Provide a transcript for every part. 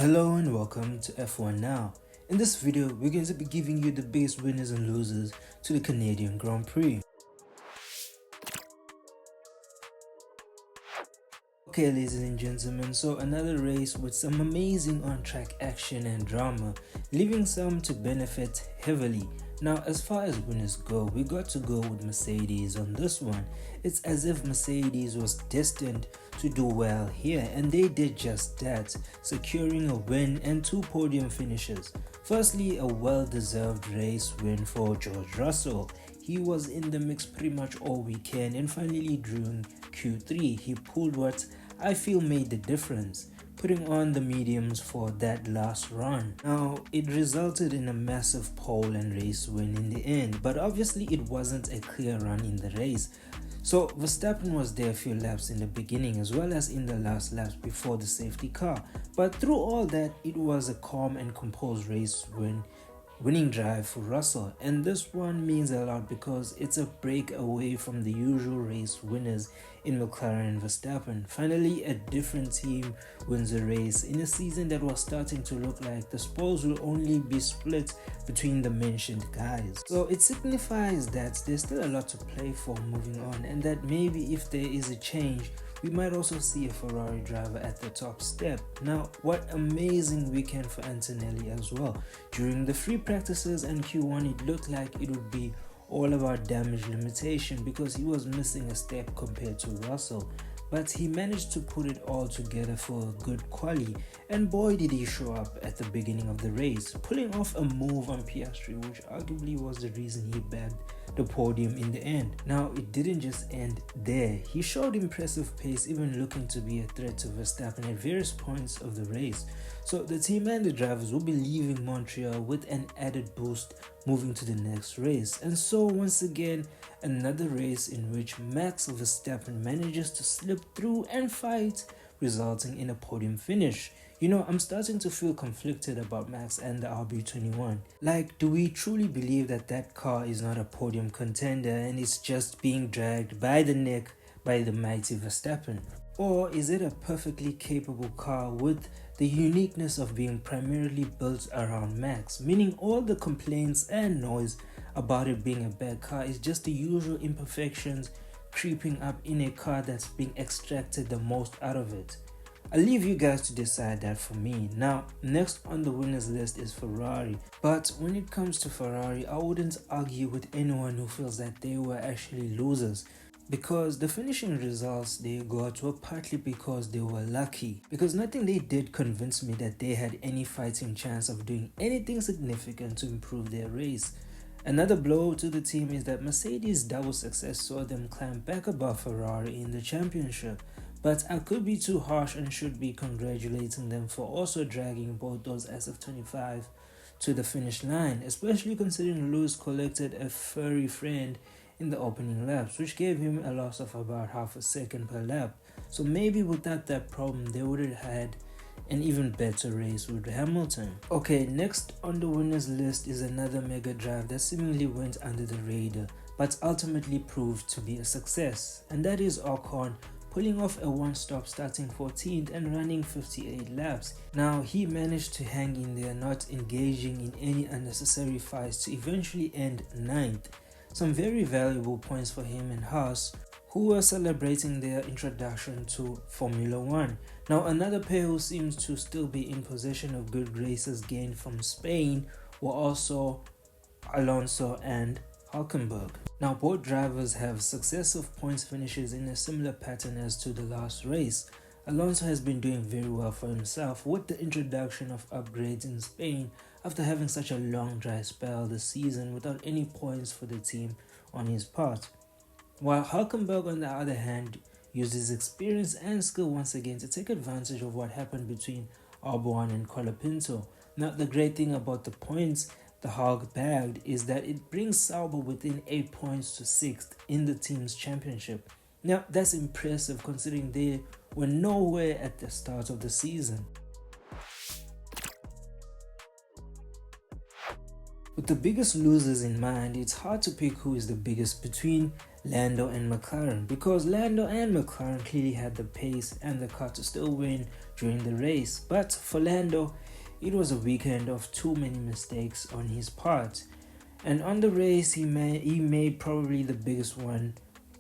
Hello and welcome to F1 Now. In this video, we're going to be giving you the biggest winners and losers to the Canadian Grand Prix. Okay, ladies and gentlemen, so another race with some amazing on-track action and drama, leaving some to benefit heavily. Now, as far as winners go, we got to go with Mercedes on this one. It's as if Mercedes was destined to do well here, and they did just that, securing a win and 2 podium finishes. Firstly, a well-deserved race win for George Russell. He was in the mix pretty much all weekend, and finally during Q3, he pulled what I feel made the difference, putting on the mediums for that last run. Now, it resulted in a massive pole and race win in the end, but obviously it wasn't a clear run in the race. So Verstappen was there a few laps in the beginning as well as in the last laps before the safety car, but through all that, it was a calm and composed race winning drive for Russell, and this one means a lot because it's a break away from the usual race winners in McLaren and Verstappen. Finally, a different team wins a race in a season that was starting to look like the spoils will only be split between the mentioned guys. So it signifies that there's still a lot to play for moving on, and that maybe if there is a change, we might also see a Ferrari driver at the top step. Now, what amazing weekend for Antonelli as well. During the free practices and Q1, it looked like it would be all about damage limitation because he was missing a step compared to Russell. But he managed to put it all together for a good quali, and boy did he show up at the beginning of the race, pulling off a move on Piastri, which arguably was the reason he bagged the podium in the end. Now, it didn't just end there. He showed impressive pace, even looking to be a threat to Verstappen at various points of the race. So the team and the drivers will be leaving Montreal with an added boost moving to the next race. And so once again, another race in which Max Verstappen manages to slip through and fight, resulting in a podium finish. You know, I'm starting to feel conflicted about Max and the RB21. Like, do we truly believe that that car is not a podium contender and it's just being dragged by the neck by the mighty Verstappen? Or is it a perfectly capable car with the uniqueness of being primarily built around Max, meaning all the complaints and noise about it being a bad car is just the usual imperfections creeping up in a car that's being extracted the most out of it? I'll leave you guys to decide that for me. Now, next on the winners list is Ferrari. But when it comes to Ferrari, I wouldn't argue with anyone who feels that they were actually losers, because the finishing results they got were partly because they were lucky, because nothing they did convinced me that they had any fighting chance of doing anything significant to improve their race. Another blow to the team is that Mercedes' double success saw them climb back above Ferrari in the championship, but I could be too harsh and should be congratulating them for also dragging both those SF25 to the finish line, especially considering Lewis collected a furry friend in the opening laps, which gave him a loss of about half a second per lap. So maybe without that problem, they would have had an even better race with Hamilton. Okay, next on the winners list is another mega drive that seemingly went under the radar, but ultimately proved to be a success, and that is Ocon pulling off a one-stop starting 14th and running 58 laps. Now, he managed to hang in there, not engaging in any unnecessary fights to eventually end 9th. Some very valuable points for him and Haas, who were celebrating their introduction to Formula One. Now, another pair who seems to still be in possession of good graces gained from Spain were also Alonso and Hülkenberg. Now, both drivers have successive points finishes in a similar pattern as to the last race. Alonso has been doing very well for himself with the introduction of upgrades in Spain after having such a long dry spell this season without any points for the team on his part. While Hülkenberg, on the other hand, used his experience and skill once again to take advantage of what happened between Albon and Colapinto. Now, the great thing about the points the Hulk bagged is that it brings Sauber within 8 points to 6th in the team's championship. Now, that's impressive considering they were nowhere at the start of the season. With the biggest losers in mind, it's hard to pick who is the biggest between Lando and McLaren, because Lando and McLaren clearly had the pace and the car to still win during the race. But for Lando, it was a weekend of too many mistakes on his part. And on the race, he made probably the biggest one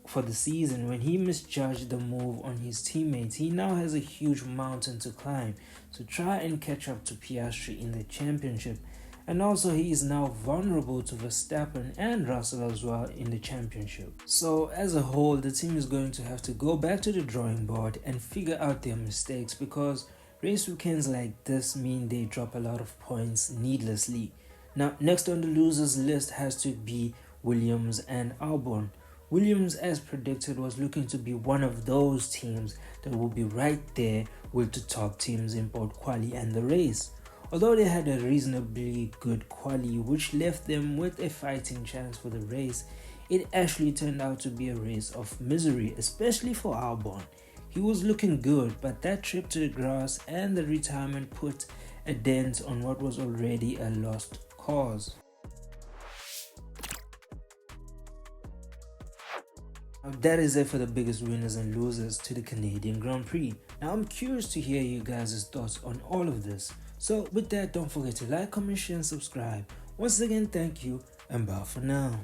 for the season when he misjudged the move on his teammates. He now has a huge mountain to climb to try and catch up to Piastri in the championship. And also he is now vulnerable to Verstappen and Russell as well in the championship. So as a whole, the team is going to have to go back to the drawing board and figure out their mistakes, because race weekends like this mean they drop a lot of points needlessly. Now, next on the losers list has to be Williams and Albon. Williams, as predicted, was looking to be one of those teams that will be right there with the top teams in both quali and the race. Although they had a reasonably good quali which left them with a fighting chance for the race, it actually turned out to be a race of misery, especially for Albon. He was looking good, but that trip to the grass and the retirement put a dent on what was already a lost cause. Now that is it for the biggest winners and losers to the Canadian Grand Prix. Now I'm curious to hear you guys' thoughts on all of this. So with that, don't forget to like, comment, share and subscribe. Once again, thank you and bye for now.